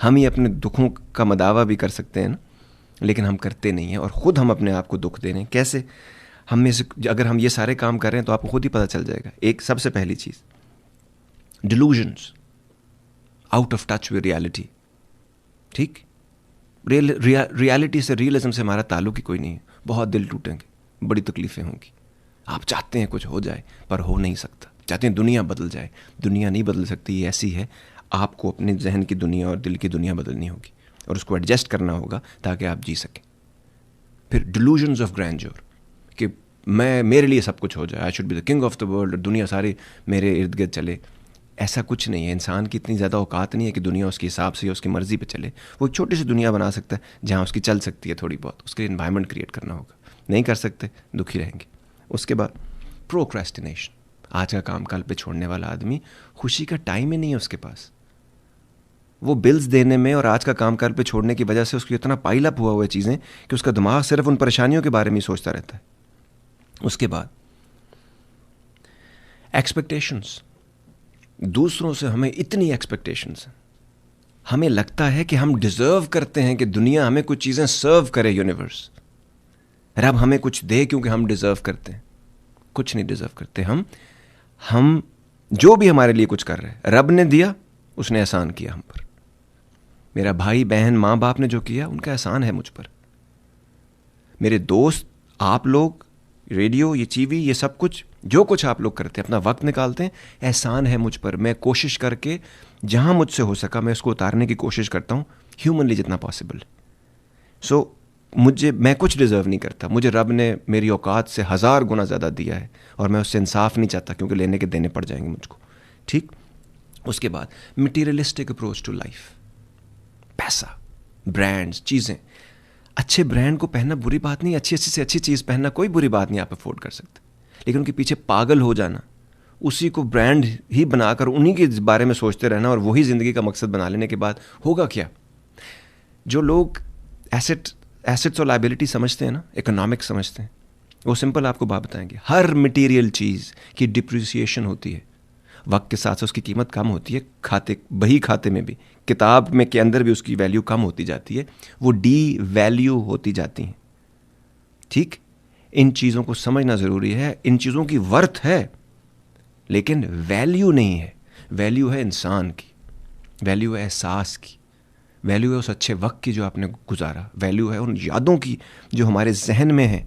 हम ही अपने दुखों का मदावा भी कर सकते हैं ना, लेकिन हम करते नहीं हैं और ख़ुद हम अपने आप को दुख दे रहे हैं। कैसे? हम में से अगर हम ये सारे काम कर रहे हैं तो आपको खुद ही पता चल जाएगा। एक सबसे पहली चीज़, delusions, out of touch with reality. ठीक, रियलिटी से, रियलिज्म से हमारा ताल्लुक ही कोई नहीं है। बहुत दिल टूटेंगे, बड़ी तकलीफ़ें होंगी। आप चाहते हैं कुछ हो जाए पर हो नहीं सकता। चाहते हैं दुनिया बदल जाए, दुनिया नहीं बदल सकती, ये ऐसी है। आपको अपने जहन की दुनिया और दिल की दुनिया बदलनी होगी और उसको एडजस्ट करना होगा ताकि आप जी सकें। फिर डिलूजन्स ऑफ ग्रैंडयोर, कि मेरे लिए सब कुछ हो जाए, I should be the king of the world, दुनिया सारी मेरे इर्द गिर्द चले। ऐसा कुछ नहीं है। इंसान की इतनी ज़्यादा औकात नहीं है कि दुनिया उसके हिसाब से या उसकी मर्ज़ी पे चले। वो एक छोटी सी दुनिया बना सकता है जहाँ उसकी चल सकती है थोड़ी बहुत। उसके लिए एनवायरनमेंट क्रिएट करना होगा। नहीं कर सकते, दुखी रहेंगे। उसके बाद प्रोक्रेस्टिनेशन, आज का काम कल पे छोड़ने वाला आदमी, खुशी का टाइम ही नहीं है उसके पास। वो बिल्स देने में और आज का काम कल पे छोड़ने की वजह से उसको इतना पाइल अप हुआ है चीज़ें कि उसका दिमाग सिर्फ उन परेशानियों के बारे में ही सोचता रहता है। उसके बाद एक्सपेक्टेशंस, दूसरों से हमें इतनी एक्सपेक्टेशंस हैं, हमें लगता है कि हम डिज़र्व करते हैं कि दुनिया हमें कुछ चीज़ें सर्व करे, यूनिवर्स, रब हमें कुछ दे क्योंकि हम डिज़र्व करते हैं। कुछ नहीं डिज़र्व करते हम जो भी हमारे लिए कुछ कर रहे हैं, रब ने दिया, उसने एहसान किया हम पर। मेरा भाई बहन माँ बाप ने जो किया, उनका एहसान है मुझ पर। मेरे दोस्त, आप लोग, रेडियो, ये टीवी, ये सब कुछ, जो कुछ आप लोग करते हैं, अपना वक्त निकालते हैं, एहसान है मुझ पर। मैं कोशिश करके जहाँ मुझसे हो सका मैं उसको उतारने की कोशिश करता हूँ, ह्यूमनली जितना पॉसिबल। सो मैं कुछ डिज़र्व नहीं करता। मुझे रब ने मेरी औकात से 1000 गुना ज़्यादा दिया है और मैं उससे इंसाफ नहीं चाहता क्योंकि लेने के देने पड़ जाएंगे मुझको। ठीक। उसके बाद मटीरियलिस्टिक अप्रोच टू लाइफ, पैसा, ब्रांड्स, चीज़ें। अच्छे ब्रांड को पहनना बुरी बात नहीं, अच्छी से अच्छी चीज़ पहनना कोई बुरी बात नहीं, आप अफोर्ड कर सकते। लेकिन उनके पीछे पागल हो जाना, उसी को ब्रांड ही बनाकर उन्हीं के बारे में सोचते रहना और वही ज़िंदगी का मकसद बना लेने के बाद होगा क्या? जो लोग एसेट्स और लायबिलिटी समझते हैं ना, इकोनॉमिक्स समझते हैं, वो सिंपल आपको बात बताएंगे। हर मटेरियल चीज़ की डिप्रिसिएशन होती है, वक्त के साथ साथ उसकी कीमत कम होती है। बही खाते में भी, किताब में के अंदर भी उसकी वैल्यू कम होती जाती है, वो डी वैल्यू होती जाती हैं। ठीक, इन चीज़ों को समझना ज़रूरी है। इन चीज़ों की वर्थ है लेकिन वैल्यू नहीं है। वैल्यू है इंसान की, वैल्यू है एहसास की, वैल्यू है उस अच्छे वक्त की जो आपने गुजारा, वैल्यू है उन यादों की जो हमारे जहन में है,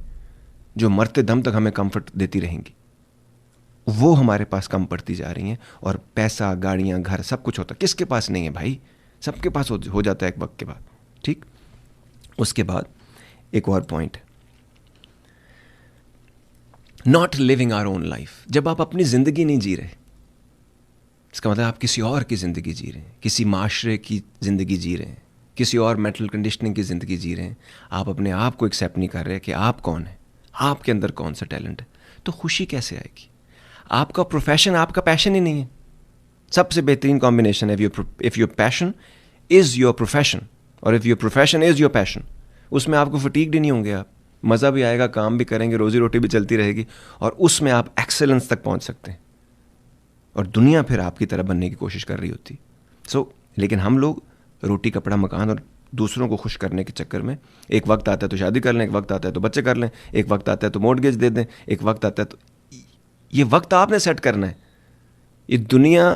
जो मरते दम तक हमें कंफर्ट देती रहेंगी। वो हमारे पास कम पड़ती जा रही हैं। और पैसा, गाड़ियाँ, घर, सब कुछ होता है। किसके पास नहीं है भाई? सबके पास हो जाता है एक वक्त के बाद। ठीक। उसके बाद एक और पॉइंट है, not living our own life. जब आप अपनी ज़िंदगी नहीं जी रहे, इसका मतलब आप किसी और की ज़िंदगी जी रहे हैं, किसी माशरे की ज़िंदगी जी रहे हैं, किसी और मेंटल कंडीशनिंग की ज़िंदगी जी रहे हैं। आप अपने आप को एक्सेप्ट नहीं कर रहे कि आप कौन है, आपके अंदर कौन सा टैलेंट है, तो खुशी कैसे आएगी? आपका प्रोफेशन आपका पैशन ही नहीं है। सबसे बेहतरीन कॉम्बिनेशन है, if your passion is your profession और if your profession is your passion, उसमें आपको फटीग भी नहीं होंगे, आप मज़ा भी आएगा, काम भी करेंगे, रोज़ी रोटी भी चलती रहेगी और उसमें आप एक्सेलेंस तक पहुंच सकते हैं और दुनिया फिर आपकी तरह बनने की कोशिश कर रही होती। लेकिन हम लोग रोटी, कपड़ा, मकान और दूसरों को खुश करने के चक्कर में, एक वक्त आता है तो शादी कर लें, एक वक्त आता है तो बच्चे कर लें, एक वक्त आता है तो मॉर्गेज दे दें, एक वक्त आता है तो, ये वक्त आपने सेट करना है। ये दुनिया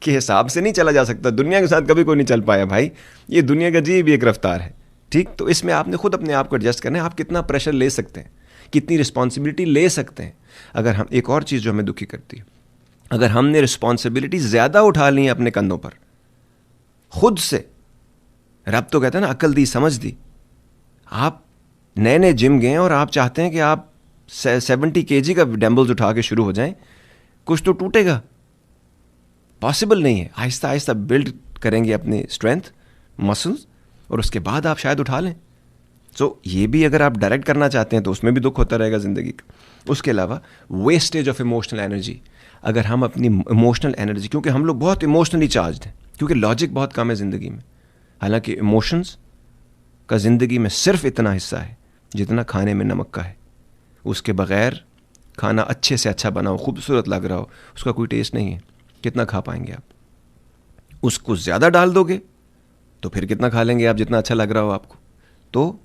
के हिसाब से नहीं चला जा सकता। दुनिया के साथ कभी कोई नहीं चल पाया भाई। ये दुनिया का अजीब एक रफ्तार है। ठीक, तो इसमें आपने खुद अपने आप को एडजस्ट करना है। आप कितना प्रेशर ले सकते हैं, कितनी रिस्पॉन्सिबिलिटी ले सकते हैं। अगर हम, एक और चीज़ जो हमें दुखी करती है, अगर हमने रिस्पॉन्सिबिलिटी ज़्यादा उठा ली है अपने कंधों पर खुद से, रब तो कहता है ना, अक्ल दी, समझ दी। आप नए नए जिम गए और आप चाहते हैं कि आप 70 kg का डंबल्स उठा के शुरू हो जाएं, कुछ तो टूटेगा, पॉसिबल नहीं है। आहिस्ता आहिस्ता बिल्ड करेंगे अपनी स्ट्रेंथ, मसल्स, और उसके बाद आप शायद उठा लें। ये भी अगर आप डायरेक्ट करना चाहते हैं तो उसमें भी दुख होता रहेगा ज़िंदगी का। उसके अलावा वेस्टेज ऑफ इमोशनल एनर्जी। अगर हम अपनी इमोशनल एनर्जी, क्योंकि हम लोग बहुत इमोशनली चार्ज्ड हैं, क्योंकि लॉजिक बहुत कम है ज़िंदगी में, हालांकि इमोशंस का ज़िंदगी में सिर्फ इतना हिस्सा है जितना खाने में नमक का है। उसके बग़ैर खाना अच्छे से अच्छा बना हो, खूबसूरत लग रहा हो, उसका कोई टेस्ट नहीं है। कितना खा पाएंगे आप? उसको ज़्यादा डाल दोगे तो फिर कितना खा लेंगे आप, जितना अच्छा लग रहा हो आपको। तो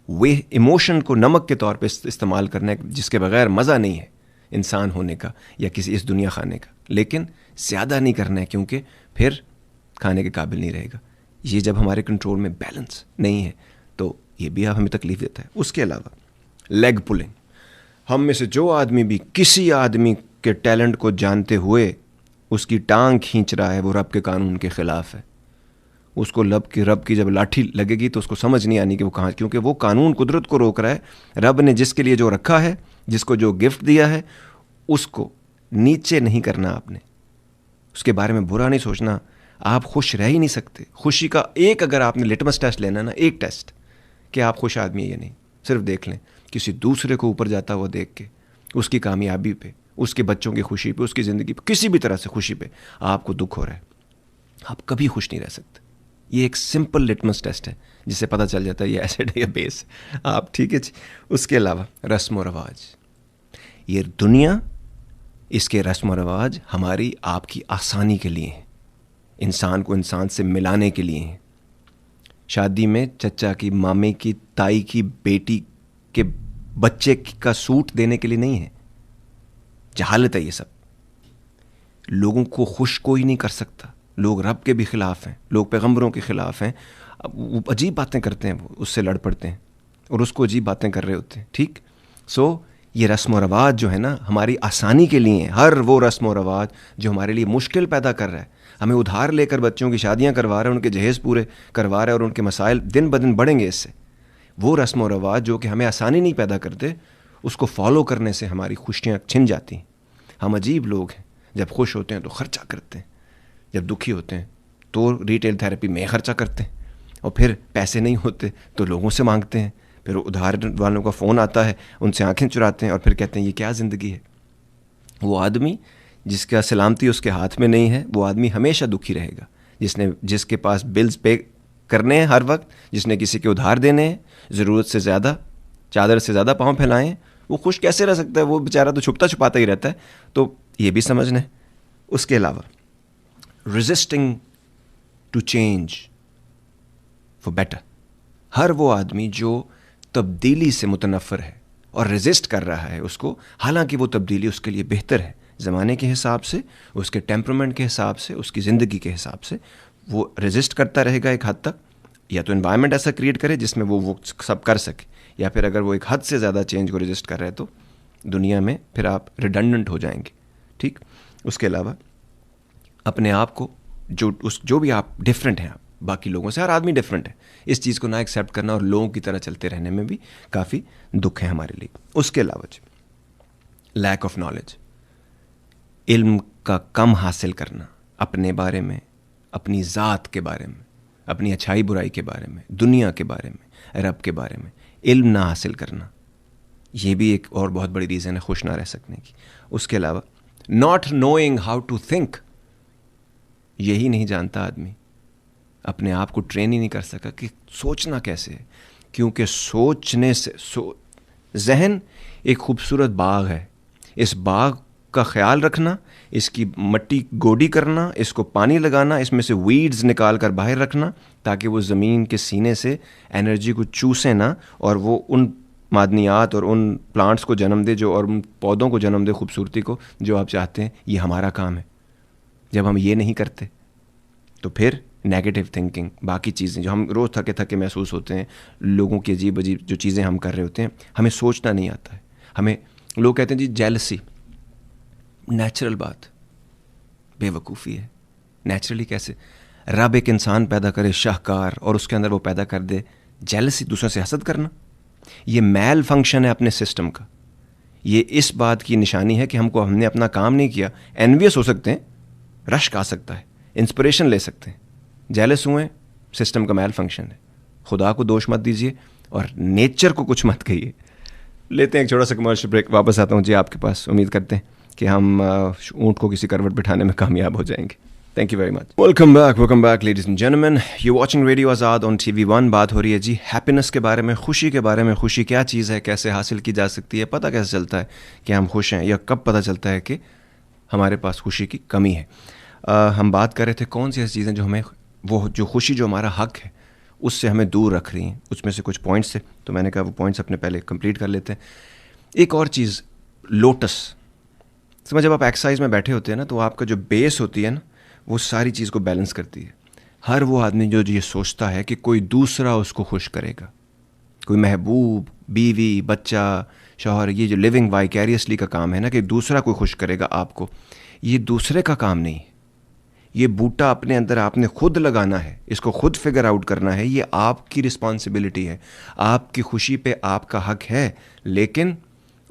वे इमोशन को नमक के तौर पे इस्तेमाल करना है, जिसके बगैर मज़ा नहीं है इंसान होने का या किसी इस दुनिया खाने का, लेकिन ज़्यादा नहीं करना है क्योंकि फिर खाने के काबिल नहीं रहेगा। ये जब हमारे कंट्रोल में बैलेंस नहीं है तो ये भी हमें तकलीफ़ देता है। उसके अलावा लेग पुलिंग, हम में से जो आदमी भी किसी आदमी के टैलेंट को जानते हुए उसकी टांग खींच रहा है, वो रब के कानून के ख़िलाफ़ है। उसको रब की जब लाठी लगेगी तो उसको समझ नहीं आनी कि वो कहाँ, क्योंकि वो कानून कुदरत को रोक रहा है। रब ने जिसके लिए जो रखा है, जिसको जो गिफ्ट दिया है, उसको नीचे नहीं करना आपने, उसके बारे में बुरा नहीं सोचना। आप खुश रह ही नहीं सकते। खुशी का एक, अगर आपने लिटमस टेस्ट लेना ना, एक टेस्ट कि आप खुश आदमी है या नहीं, सिर्फ देख लें किसी दूसरे को ऊपर जाता हुआ देख के, उसकी कामयाबी पे, उसके बच्चों की खुशी पे, उसकी ज़िंदगी पे, किसी भी तरह से खुशी पे आपको दुख हो रहा है, आप कभी खुश नहीं रह सकते। ये एक सिंपल लिटमस टेस्ट है जिससे पता चल जाता है ये एसिड है या बेस आप, ठीक है जी। उसके अलावा रस्म व रवाज, ये दुनिया, इसके रस्म व रवाज हमारी आपकी आसानी के लिए हैं, इंसान को इंसान से मिलाने के लिए हैं। शादी में चचा की, मामे की, ताई की बेटी के बच्चे का सूट देने के लिए नहीं है। जहालत है ये सब। लोगों को खुश कोई नहीं कर सकता। लोग रब के भी ख़िलाफ़ हैं, लोग पैगंबरों के ख़िलाफ़ हैं। वो अजीब बातें करते हैं, वो उससे लड़ पड़ते हैं और उसको अजीब बातें कर रहे होते हैं, ठीक। सो ये रस्म व रवाज जो है ना, हमारी आसानी के लिए है। हर वो रस्म व रवाज जो हमारे लिए मुश्किल पैदा कर रहा है, हमें उधार लेकर बच्चों की शादियां करवा रहा है, उनके जहेज़ पूरे करवा रहा है और उनके मसाइल दिन ब दिन बढ़ेंगे इससे। वो रस्म व रवाज जो कि हमें आसानी नहीं पैदा करते, उसको फॉलो करने से हमारी खुशियाँ छिन जाती हैं। हम अजीब लोग हैं, जब खुश होते हैं तो ख़र्चा करते हैं, जब दुखी होते हैं तो रिटेल थेरेपी में ख़र्चा करते हैं, और फिर पैसे नहीं होते तो लोगों से मांगते हैं, फिर उधार वालों का फ़ोन आता है, उनसे आंखें चुराते हैं और फिर कहते हैं ये क्या ज़िंदगी है। वो आदमी जिसका सलामती उसके हाथ में नहीं है, वो आदमी हमेशा दुखी रहेगा। जिसके पास बिल्स पे करने हैं हर वक्त, जिसने किसी के उधार देने हैं, ज़रूरत से ज़्यादा, चादर से ज़्यादा पाँव फैलाएँ, वो खुश कैसे रह सकता है? वो बेचारा तो छुपता छुपाता ही रहता है। तो ये भी समझना है। उसके अलावा resisting to change for better, हर वो आदमी जो तब्दीली से मुतनफ़र है और रेजिस्ट कर रहा है उसको, हालांकि वो तब्दीली उसके लिए बेहतर है, ज़माने के हिसाब से, उसके टेम्परामेंट के हिसाब से, उसकी ज़िंदगी के हिसाब से, वो रेजिस्ट करता रहेगा एक हद तक। या तो एनवायरनमेंट ऐसा क्रिएट करे जिसमें वो सब कर सके, या फिर अगर वो एक हद से ज़्यादा चेंज को रेजिस्ट कर रहे हैं तो दुनिया में फिर आप रिडंडेंट हो जाएंगे, ठीक। उसके अलावा अपने आप को जो भी आप डिफरेंट हैं, आप बाकी लोगों से, हर आदमी डिफरेंट है, इस चीज़ को ना एक्सेप्ट करना और लोगों की तरह चलते रहने में भी काफ़ी दुख है हमारे लिए। उसके अलावा लैक ऑफ नॉलेज, इल्म का कम हासिल करना, अपने बारे में, अपनी ज़ात के बारे में, अपनी अच्छाई बुराई के बारे में, दुनिया के बारे में, रब के बारे में इल्म ना हासिल करना, ये भी एक और बहुत बड़ी रीज़न है खुश ना रह सकने की। उसके अलावा not knowing how to think, यही नहीं जानता आदमी, अपने आप को ट्रेन ही नहीं कर सका कि सोचना कैसे है, क्योंकि सोचने से जहन एक खूबसूरत बाग है, इस बाग का ख्याल रखना, इसकी मट्टी गोडी करना, इसको पानी लगाना, इसमें से वीड्स निकाल कर बाहर रखना ताकि वो ज़मीन के सीने से एनर्जी को चूसे ना और वो उन मादनियात और उन प्लांट्स को जन्म दे जो, और उन पौधों को जन्म दे खूबसूरती को जो आप चाहते हैं। ये हमारा काम है। जब हम ये नहीं करते तो फिर नेगेटिव थिंकिंग, बाकी चीज़ें जो हम रोज़ थके थके महसूस होते हैं, लोगों की अजीब अजीब जो चीज़ें हम कर रहे होते हैं, हमें सोचना नहीं आता है। हमें लोग कहते हैं जी जेलसी, नेचुरल बात, बेवकूफ़ी है। नेचुरली कैसे? रब एक इंसान पैदा करे शाहकार और उसके अंदर वो पैदा कर दे जेलसी, दूसरों से हसद करना। ये मैल फंक्शन है अपने सिस्टम का। ये इस बात की निशानी है कि हमने अपना काम नहीं किया। एनवियस हो सकते हैं, रश्क आ सकता है, इंस्पिरेशन ले सकते हैं, जेलस हुए, सिस्टम का मैल फंक्शन है। खुदा को दोष मत दीजिए और नेचर को कुछ मत कहिए। लेते हैं एक छोटा सा कमर्शियल ब्रेक, वापस आता हूँ जी आपके पास। उम्मीद करते हैं कि हम ऊँट को किसी करवट बिठाने में कामयाब हो जाएंगे। Thank you very much. Welcome back ladies and gentleman, you watching radio Azad on TV1। बात हो रही है जी हैप्पीनेस के बारे में, खुशी के बारे में। खुशी क्या चीज़ है, कैसे हासिल की जा सकती है, पता कैसे चलता है कि हम खुश हैं, या कब पता चलता है कि हमारे पास खुशी की कमी है। हम बात कर रहे थे कौन सी ऐसी चीज़ें जो हमें वो जो खुशी जो हमारा हक है उससे हमें दूर रख रही हैं। उसमें से कुछ पॉइंट्स थे, तो मैंने कहा वो पॉइंट्स अपने पहले कंप्लीट कर लेते हैं। एक और चीज़, लोटस। समझ, जब आप एक्सरसाइज में बैठे होते हैं ना, तो आपका जो बेस होती है ना, वो सारी चीज़ को बैलेंस करती है। हर वो आदमी जो ये सोचता है कि कोई दूसरा उसको खुश करेगा, कोई महबूब, बीवी, बच्चा, शौहर, ये जो लिविंग वाइकैरियसली का काम है ना, कि दूसरा कोई खुश करेगा आपको, ये दूसरे का काम नहीं है। ये बूटा अपने अंदर आपने खुद लगाना है, इसको खुद फिगर आउट करना है। ये आपकी रिस्पॉन्सिबिलिटी है, आपकी खुशी पे आपका हक है, लेकिन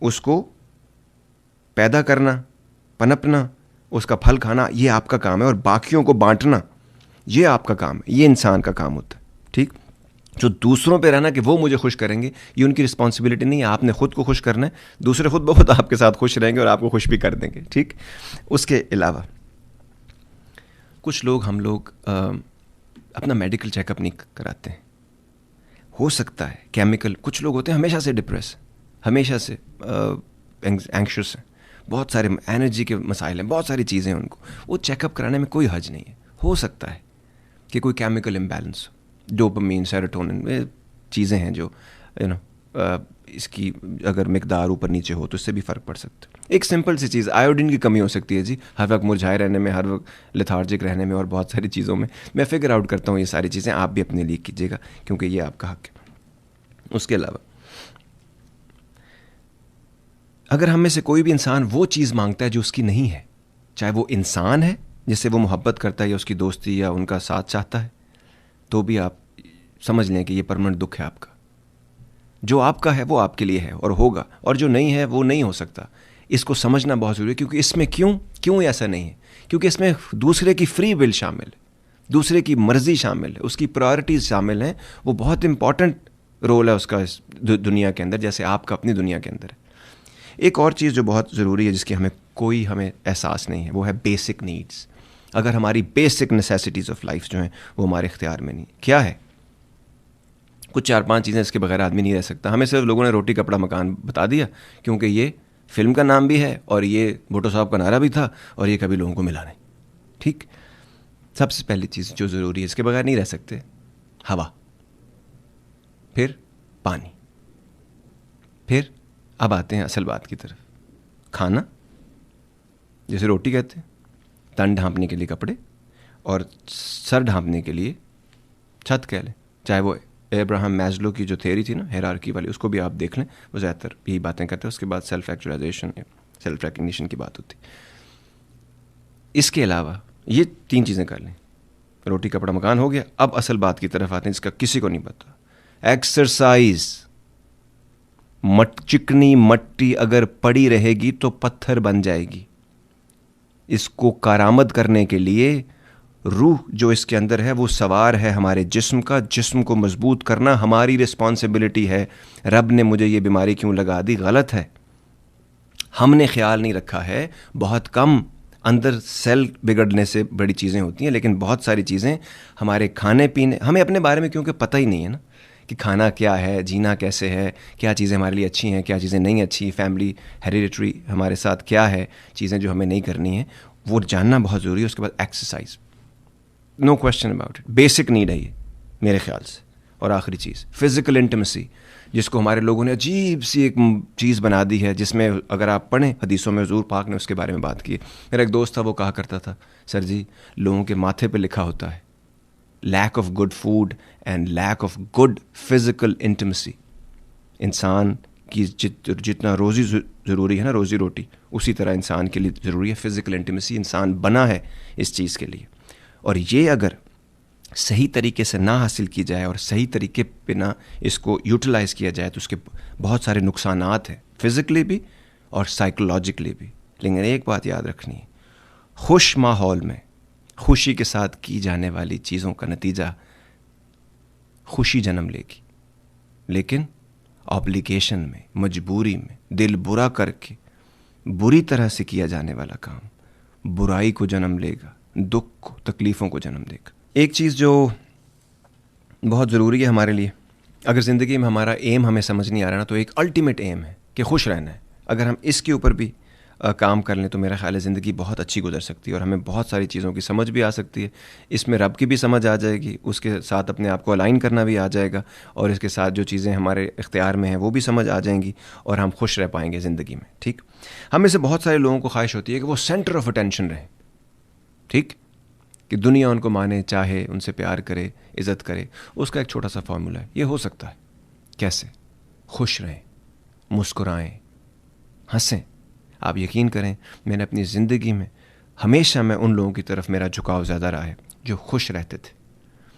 उसको पैदा करना, पनपना, उसका फल खाना, ये आपका काम है। और बाकियों को बांटना, ये आपका काम है, ये इंसान का काम होता है। ठीक, जो दूसरों पे रहना कि वो मुझे खुश करेंगे, ये उनकी रिस्पॉन्सिबिलिटी नहीं है। आपने खुद को खुश करना है, दूसरे खुद ब खुद आपके साथ खुश रहेंगे और आपको खुश भी कर देंगे। ठीक, उसके अलावा कुछ लोग, हम लोग अपना मेडिकल चेकअप नहीं कराते हैं। हो सकता है केमिकल, कुछ लोग होते हैं हमेशा से डिप्रेस, हमेशा से एंक्शस हैं, बहुत सारे एनर्जी के मसाइल हैं, बहुत सारी चीज़ें हैं उनको, वो चेकअप कराने में कोई हर्ज नहीं है। हो सकता है कि कोई केमिकल इम्बैलेंस, डोपामीन, सेरोटोनिन, ये चीज़ें हैं जो इसकी अगर मिकदार ऊपर नीचे हो तो इससे भी फ़र्क पड़ सकता है। एक सिंपल सी चीज़, आयोडीन की कमी हो सकती है जी, हर वक्त मुरझाए रहने में, हर वक्त लेथार्जिक रहने में और बहुत सारी चीज़ों में। मैं फिगर आउट करता हूँ ये सारी चीज़ें, आप भी अपने लिए कीजिएगा क्योंकि ये आपका हक है। उसके अलावा अगर हम में से कोई भी इंसान वो चीज़ मांगता है जो उसकी नहीं है, चाहे वो इंसान है जिससे वो मोहब्बत करता है या उसकी दोस्ती या उनका साथ चाहता है, तो भी आप समझ लें कि ये परमानेंट दुख है आपका। जो आपका है वो आपके लिए है और होगा, और जो नहीं है वो नहीं हो सकता। इसको समझना बहुत ज़रूरी है, क्योंकि इसमें क्यों ऐसा नहीं है, क्योंकि इसमें दूसरे की फ्री विल शामिल है, दूसरे की मर्ज़ी शामिल है, उसकी प्रायोरिटीज़ शामिल हैं। वो बहुत इंपॉर्टेंट रोल है उसका इस दुनिया के अंदर, जैसे आपका अपनी दुनिया के अंदर है। एक और चीज़ जो बहुत ज़रूरी है, जिसकी हमें एहसास नहीं है, वो है बेसिक नीड्स। अगर हमारी बेसिक नेसेसिटीज़ ऑफ लाइफ जो हैं वो हमारे इख्तियार में नहीं, क्या है, कुछ 4-5 चीज़ें इसके बगैर आदमी नहीं रह सकता। हमें सिर्फ लोगों ने रोटी कपड़ा मकान बता दिया, क्योंकि ये फिल्म का नाम भी है और ये भुट्टो साहब का नारा भी था और ये कभी लोगों को मिला नहीं। ठीक, सबसे पहली चीज़ जो ज़रूरी है, इसके बगैर नहीं रह सकते, हवा, फिर पानी, फिर अब आते हैं असल बात की तरफ, खाना, जैसे रोटी कहते हैं, तन ढांपने के लिए कपड़े, और सर ढांपने के लिए छत कह लें। चाहे वो एब्राहम मैस्लो की जो थ्योरी थी ना, हायरार्की वाली, उसको भी आप देख लें, वो ज़्यादातर यही बातें करते हैं। उसके बाद सेल्फ एक्चुअलाइजेशन, सेल्फ रिकग्निशन की बात होती। इसके अलावा ये 3 चीज़ें कर लें, रोटी कपड़ा मकान हो गया। अब असल बात की तरफ आते हैं, जिसका किसी को नहीं पता, एक्सरसाइज। चिकनी मट्टी अगर पड़ी रहेगी तो पत्थर बन जाएगी। इसको कारामद करने के लिए रूह जो इसके अंदर है वो सवार है हमारे जिस्म का, जिस्म को मजबूत करना हमारी रिस्पॉन्सिबिलिटी है। रब ने मुझे ये बीमारी क्यों लगा दी, गलत है, हमने ख्याल नहीं रखा है। बहुत कम अंदर सेल बिगड़ने से बड़ी चीज़ें होती हैं, लेकिन बहुत सारी चीज़ें हमारे खाने पीने, हमें अपने बारे में क्योंकि पता ही नहीं है ना, कि खाना क्या है, जीना कैसे है, क्या चीज़ें हमारे लिए अच्छी हैं, क्या चीज़ें नहीं अच्छी, फैमिली हेरिडिटरी हमारे साथ क्या है, चीज़ें जो हमें नहीं करनी है, वो जानना बहुत ज़रूरी है। उसके बाद exercise, no question about it, basic need है ये मेरे ख्याल से। और आखिरी चीज़ फिज़िकल इंटिमेसी, जिसको हमारे लोगों ने अजीब सी एक चीज़ बना दी है, जिसमें अगर आप पढ़ें हदीसों में हुज़ूर पाक ने उसके बारे में बात की है। मेरा एक दोस्त था, वो कहा करता था, सर जी लोगों के माथे पे लिखा होता है lack of good food and lack of good physical intimacy. इंसान की जितना रोज़ी ज़रूरी है ना, रोज़ी रोटी, उसी तरह इंसान के लिए ज़रूरी है फ़िज़िकल इंटिमेसी। इंसान बना है इस चीज़ के लिए, और ये अगर सही तरीके से ना हासिल की जाए और सही तरीके पे ना इसको यूटिलाइज़ किया जाए, तो उसके बहुत सारे नुकसानात हैं, फिज़िकली भी और साइकोलॉजिकली भी। लेकिन एक बात याद रखनी है, खुश माहौल में खुशी के साथ की जाने वाली चीज़ों का नतीजा खुशी जन्म लेगी, लेकिन ऑब्लिगेशन में, मजबूरी में, दिल बुरा करके बुरी तरह से किया जाने वाला काम बुराई को जन्म लेगा, दुख को, तकलीफ़ों को जन्म देगा। एक चीज़ जो बहुत ज़रूरी है हमारे लिए, अगर ज़िंदगी में हमारा एम हमें समझ नहीं आ रहा ना, तो एक अल्टीमेट एम है कि खुश रहना है। अगर हम इसके ऊपर भी काम कर लें तो मेरा ख्याल है ज़िंदगी बहुत अच्छी गुजर सकती है और हमें बहुत सारी चीज़ों की समझ भी आ सकती है। इसमें रब की भी समझ आ जाएगी, उसके साथ अपने आप को अलाइन करना भी आ जाएगा, और इसके साथ जो चीज़ें हमारे इख्तियार में हैं वो भी समझ आ जाएंगी, और हम खुश रह पाएंगे ज़िंदगी में। ठीक, हम में से बहुत सारे लोगों को ख्वाहिश होती है कि वो सेंटर ऑफ अटेंशन रहें, ठीक, कि दुनिया उनको माने, चाहे, उनसे प्यार करे, इज़्ज़त करे। उसका एक छोटा सा फार्मूला है, ये हो सकता है। कैसे? खुश रहें, मुस्कुराएं, हंसें। आप यकीन करें, मैंने अपनी ज़िंदगी में हमेशा मैं उन लोगों की तरफ मेरा झुकाव ज़्यादा रहा है जो खुश रहते थे,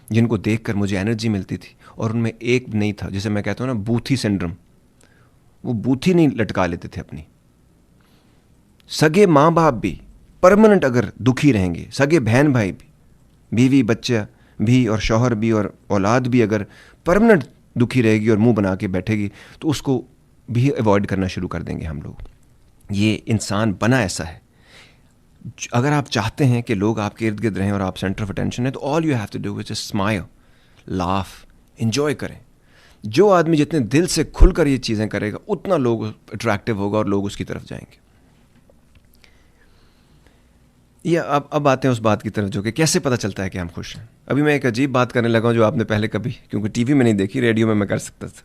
जिनको देखकर मुझे एनर्जी मिलती थी, और उनमें एक नहीं था, जिसे मैं कहता हूँ ना बूथी सिंड्रोम, वो बूथी नहीं लटका लेते थे अपनी। सगे माँ बाप भी परमानेंट अगर दुखी रहेंगे, सगे बहन भाई भी, बीवी बच्चा भी और शौहर भी और औलाद भी अगर परमानेंट दुखी रहेगी और मुंह बना के बैठेगी, तो उसको भी अवॉइड करना शुरू कर देंगे हम लोग। ये इंसान बना ऐसा है। अगर आप चाहते हैं कि लोग आपके इर्द गिर्द रहें और आप सेंटर ऑफ अटेंशन है, तो all you have to do is just smile, laugh, enjoy करें। जो आदमी जितने दिल से खुलकर ये चीज़ें करेगा, उतना लोग अट्रैक्टिव होगा और लोग उसकी तरफ जाएंगे। ये अब आते हैं उस बात की तरफ जो कि कैसे पता चलता है कि हम खुश हैं। अभी मैं एक अजीब बात करने लगा हूँ जो आपने पहले कभी, क्योंकि टीवी में नहीं देखी, रेडियो में मैं कर सकता था।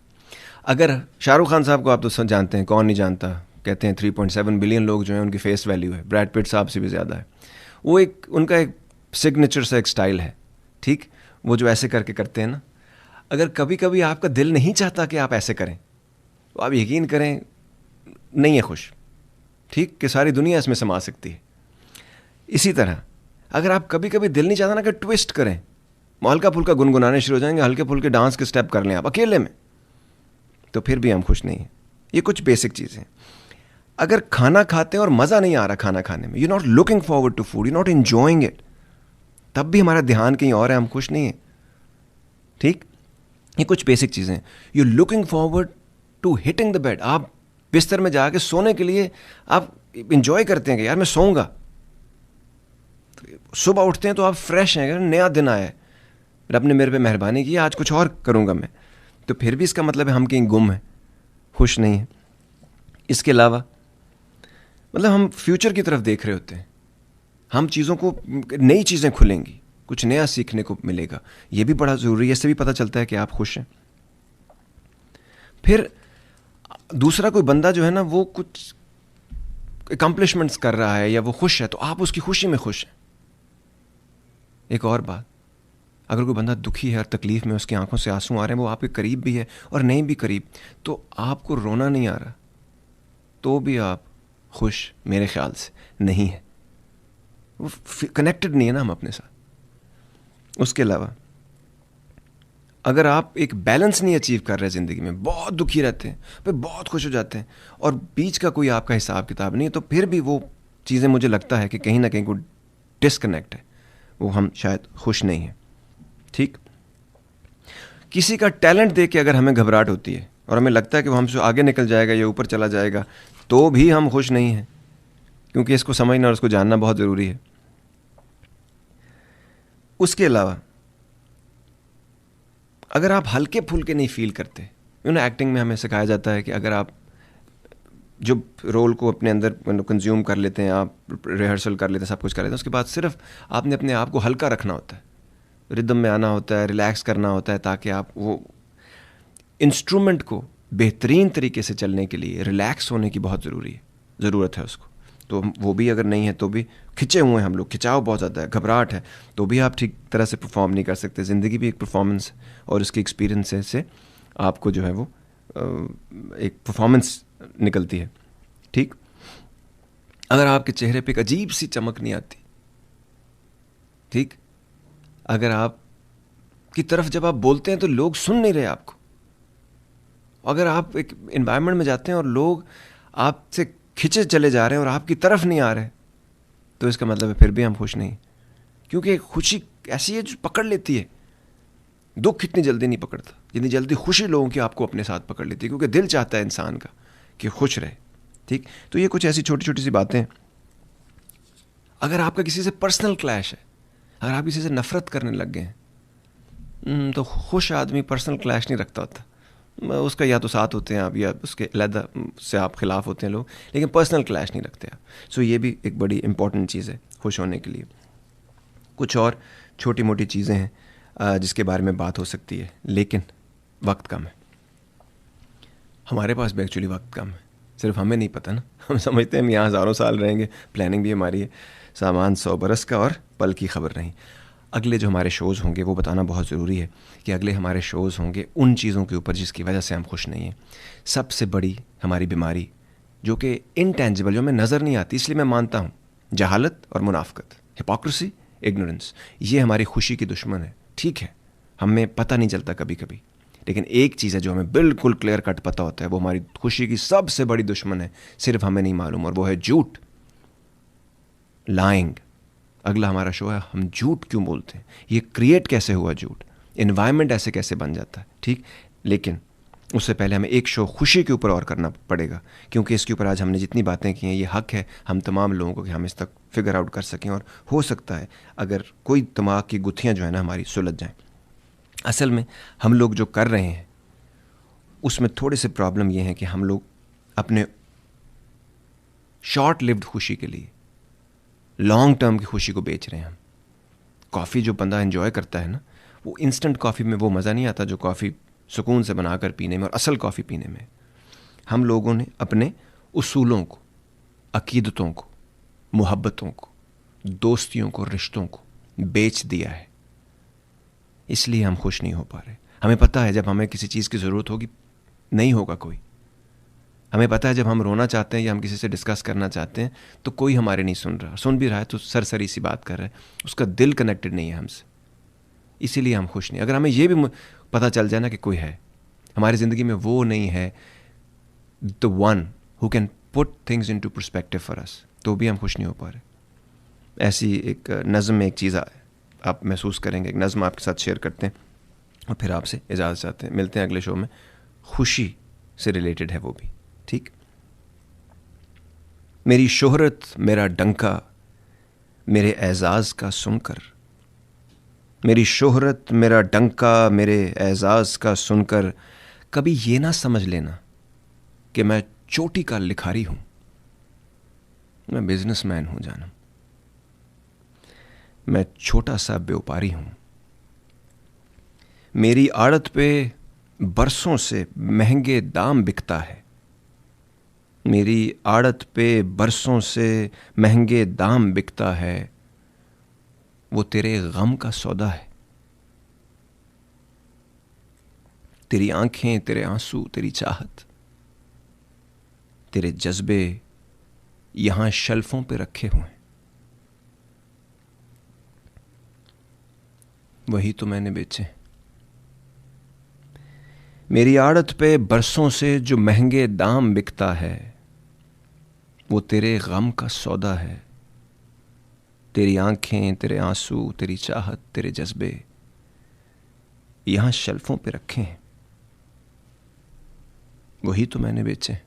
अगर शाहरुख खान साहब को आप तो जानते हैं, कौन नहीं जानता, कहते हैं 3.7 बिलियन लोग जो हैं उनकी फेस वैल्यू है, ब्रैड पिट साहब से भी ज़्यादा है। वो एक उनका एक सिग्नेचर सा एक स्टाइल है, ठीक, वो जो ऐसे करके करते हैं ना। अगर कभी कभी आपका दिल नहीं चाहता कि आप ऐसे करें, तो आप यकीन करें नहीं है खुश, ठीक, कि सारी दुनिया इसमें समा सकती है। इसी तरह अगर आप कभी कभी दिल नहीं चाहता ना कि ट्विस्ट करें, हल्का फुल्का गुनगुनाने शुरू हो जाएंगे, हल्के फुल्के डांस के स्टेप कर लें आप अकेले में, तो फिर भी हम खुश नहीं हैं। ये कुछ बेसिक चीज़ें। अगर खाना खाते हैं और मज़ा नहीं आ रहा खाना खाने में, you not looking forward to food, you not enjoying it, तब भी हमारा ध्यान कहीं और है, हम खुश नहीं हैं। ठीक, ये कुछ बेसिक चीज़ें। You looking forward to hitting the bed, आप बिस्तर में जाके सोने के लिए आप इंजॉय करते हैं कि यार मैं सोऊंगा। सुबह उठते हैं तो आप फ्रेश हैं, नया दिन आया है, रब ने मेरे पे मेहरबानी की, आज कुछ और करूंगा मैं, तो फिर भी इसका मतलब है हम कहीं गुम हैं, खुश नहीं हैं। इसके अलावा मतलब हम फ्यूचर की तरफ देख रहे होते हैं, हम चीज़ों को, नई चीज़ें खुलेंगी, कुछ नया सीखने को मिलेगा, ये भी बड़ा ज़रूरी है। इससे भी पता चलता है कि आप खुश हैं। फिर दूसरा कोई बंदा जो है ना, वो कुछ अकम्पलिशमेंट्स कर रहा है या वो खुश है, तो आप उसकी खुशी में खुश हैं। एक और बात, अगर कोई बंदा दुखी है और तकलीफ़ में, उसकी आंखों से आंसू आ रहे हैं, वो आपके करीब भी है और नहीं भी करीब, तो आपको रोना नहीं आ रहा, तो भी आप खुश मेरे ख्याल से नहीं है, वो कनेक्टेड नहीं है ना हम अपने साथ। उसके अलावा अगर आप एक बैलेंस नहीं अचीव कर रहे ज़िंदगी में, बहुत दुखी रहते हैं फिर बहुत खुश हो जाते हैं, और बीच का कोई आपका हिसाब किताब नहीं है, तो फिर भी वो चीज़ें मुझे लगता है कि कहीं ना कहीं कोई डिस्कनेक्ट है, वो हम शायद खुश नहीं हैं। ठीक, किसी का टैलेंट देख के अगर हमें घबराहट होती है और हमें लगता है कि वो हमसे आगे निकल जाएगा या ऊपर चला जाएगा, तो भी हम खुश नहीं हैं, क्योंकि इसको समझना और इसको जानना बहुत ज़रूरी है। उसके अलावा अगर आप हल्के फुल्के नहीं फील करते, एक्टिंग में हमें सिखाया जाता है कि अगर आप जो रोल को अपने अंदर कंज्यूम कर लेते हैं, आप रिहर्सल कर लेते हैं, सब कुछ कर लेते हैं, उसके बाद सिर्फ आपने अपने आप को हल्का रखना होता है, रिदम में आना होता है, रिलैक्स करना होता है, ताकि आप वो इंस्ट्रूमेंट को बेहतरीन तरीके से चलने के लिए रिलैक्स होने की बहुत ज़रूरत है उसको। तो वो भी अगर नहीं है, तो भी खिंचे हुए हैं हम लोग, खिंचाव बहुत ज़्यादा है, घबराहट है, तो भी आप ठीक तरह से परफॉर्म नहीं कर सकते। ज़िंदगी भी एक परफॉर्मेंस है, और इसकी एक्सपीरियंस से आपको जो है वो एक परफॉर्मेंस निकलती है। ठीक, अगर आपके चेहरे पे एक अजीब सी चमक नहीं आती, ठीक, अगर आप की तरफ जब आप बोलते हैं तो लोग सुन नहीं रहे आपको, अगर आप एक एनवायरनमेंट में जाते हैं और लोग आपसे खिंचे चले जा रहे हैं और आपकी तरफ नहीं आ रहे, तो इसका मतलब है फिर भी हम खुश नहीं, क्योंकि खुशी ऐसी है जो पकड़ लेती है, दुख इतनी जल्दी नहीं पकड़ता जितनी जल्दी खुशी लोगों की आपको अपने साथ पकड़ लेती है, क्योंकि दिल चाहता है इंसान का कि खुश रहे। ठीक, तो ये कुछ ऐसी छोटी छोटी सी बातें। अगर आपका किसी से पर्सनल क्लैश है, अगर आप किसी से नफरत करने लग गए हैं, तो खुश आदमी पर्सनल क्लैश नहीं रखता होता, उसका या तो साथ होते हैं आप या उसके अलहदा से आप खिलाफ होते हैं लोग, लेकिन पर्सनल क्लैश नहीं रखते आप। सो ये भी एक बड़ी इंपॉर्टेंट चीज़ है खुश होने के लिए। कुछ और छोटी मोटी चीज़ें हैं जिसके बारे में बात हो सकती है, लेकिन वक्त कम है। हमारे पास भी एक्चुअली वक्त कम है, सिर्फ हमें नहीं पता ना। हम समझते हैं हम यहाँ हज़ारों साल रहेंगे, प्लानिंग भी हमारी है, सामान 100 बरस का और पल की खबर नहीं। अगले जो हमारे शोज़ होंगे वो बताना बहुत ज़रूरी है कि अगले हमारे शोज़ होंगे उन चीज़ों के ऊपर जिसकी वजह से हम खुश नहीं हैं। सबसे बड़ी हमारी बीमारी जो कि इनटेंजिबल, जो हमें नज़र नहीं आती, इसलिए मैं मानता हूँ, जहालत और मुनाफकत, हिपोक्रेसी, इग्नोरेंस, ये हमारी खुशी की दुश्मन है। ठीक है, हमें पता नहीं चलता कभी कभी, लेकिन एक चीज़ है जो हमें बिल्कुल क्लियर कट पता होता है, वो हमारी खुशी की सबसे बड़ी दुश्मन है, सिर्फ हमें नहीं मालूम, और वो है झूठ, लाइंग। अगला हमारा शो है हम झूठ क्यों बोलते हैं, ये क्रिएट कैसे हुआ झूठ, एनवायरनमेंट ऐसे कैसे बन जाता है। ठीक, लेकिन उससे पहले हमें एक शो खुशी के ऊपर और करना पड़ेगा, क्योंकि इसके ऊपर आज हमने जितनी बातें की हैं, ये हक है हम तमाम लोगों को कि हम इस तक फिगर आउट कर सकें, और हो सकता है अगर कोई दिमाग की गुत्थियाँ जो है ना हमारी सुलझ जाएं। असल में हम लोग जो कर रहे हैं उसमें थोड़े से प्रॉब्लम ये है कि हम लोग अपने शॉर्ट लिव्ड खुशी के लिए लॉन्ग टर्म की खुशी को बेच रहे हैं हम। कॉफ़ी जो बंदा एंजॉय करता है ना, वो इंस्टेंट कॉफ़ी में वो मज़ा नहीं आता जो कॉफ़ी सुकून से बनाकर पीने में और असल कॉफ़ी पीने में। हम लोगों ने अपने उसूलों को, अकीदतों को, मोहब्बतों को, दोस्तियों को, रिश्तों को बेच दिया है, इसलिए हम खुश नहीं हो पा रहे। हमें पता है जब हमें किसी चीज़ की ज़रूरत होगी नहीं होगा कोई। हमें पता है जब हम रोना चाहते हैं या हम किसी से डिस्कस करना चाहते हैं तो कोई हमारे नहीं सुन रहा, सुन भी रहा है तो सरसरी सी बात कर रहा है, उसका दिल कनेक्टेड नहीं है हमसे, इसीलिए हम खुश नहीं। अगर हमें ये भी पता चल जाए ना कि कोई है हमारी ज़िंदगी में, वो नहीं है the one who can put things into perspective for us, तो भी हम खुश नहीं हो पा रहे। ऐसी एक नज़म में एक चीज़ आप महसूस करेंगे, एक नज़म आपके साथ शेयर करते हैं और फिर आपसे इजाज़त चाहते हैं। मिलते हैं अगले शो में, खुशी से रिलेटेड है वो भी। ठीक। मेरी शोहरत मेरा डंका मेरे एजाज़ का सुनकर, मेरी शोहरत मेरा डंका मेरे एजाज़ का सुनकर, कभी ये ना समझ लेना कि मैं चोटी का लिखारी हूं, मैं बिजनेसमैन हूं जानम, मैं छोटा सा व्यापारी हूं। मेरी आड़त पे बरसों से महंगे दाम बिकता है, मेरी आड़त पे बरसों से महंगे दाम बिकता है, वो तेरे गम का सौदा है। तेरी आंखें, तेरे आंसू, तेरी चाहत, तेरे जज्बे यहां शेल्फों पे रखे हुए हैं, वही तो मैंने बेचे। मेरी आड़त पे बरसों से जो महंगे दाम बिकता है, वो तेरे गम का सौदा है। तेरी आंखें, तेरे आंसू, तेरी चाहत, तेरे जज्बे यहां शेल्फों पे रखे हैं, वही तो मैंने बेचे।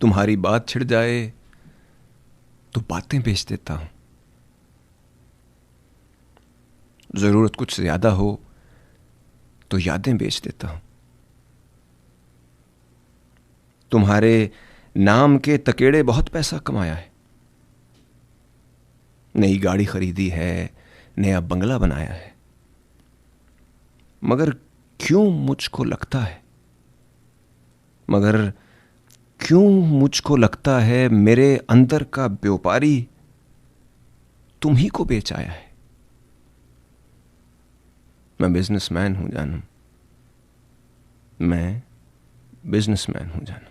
तुम्हारी बात छिड़ जाए तो बातें बेच देता हूं, जरूरत कुछ ज्यादा हो तो यादें बेच देता हूं। तुम्हारे नाम के तकेड़े बहुत पैसा कमाया है, नई गाड़ी खरीदी है, नया बंगला बनाया है, मगर क्यों मुझको लगता है, मगर क्यों मुझको लगता है मेरे अंदर का व्यापारी तुम ही को बेच आया है। मैं बिजनेसमैन हूं जानम, मैं बिजनेसमैन हूं जानम।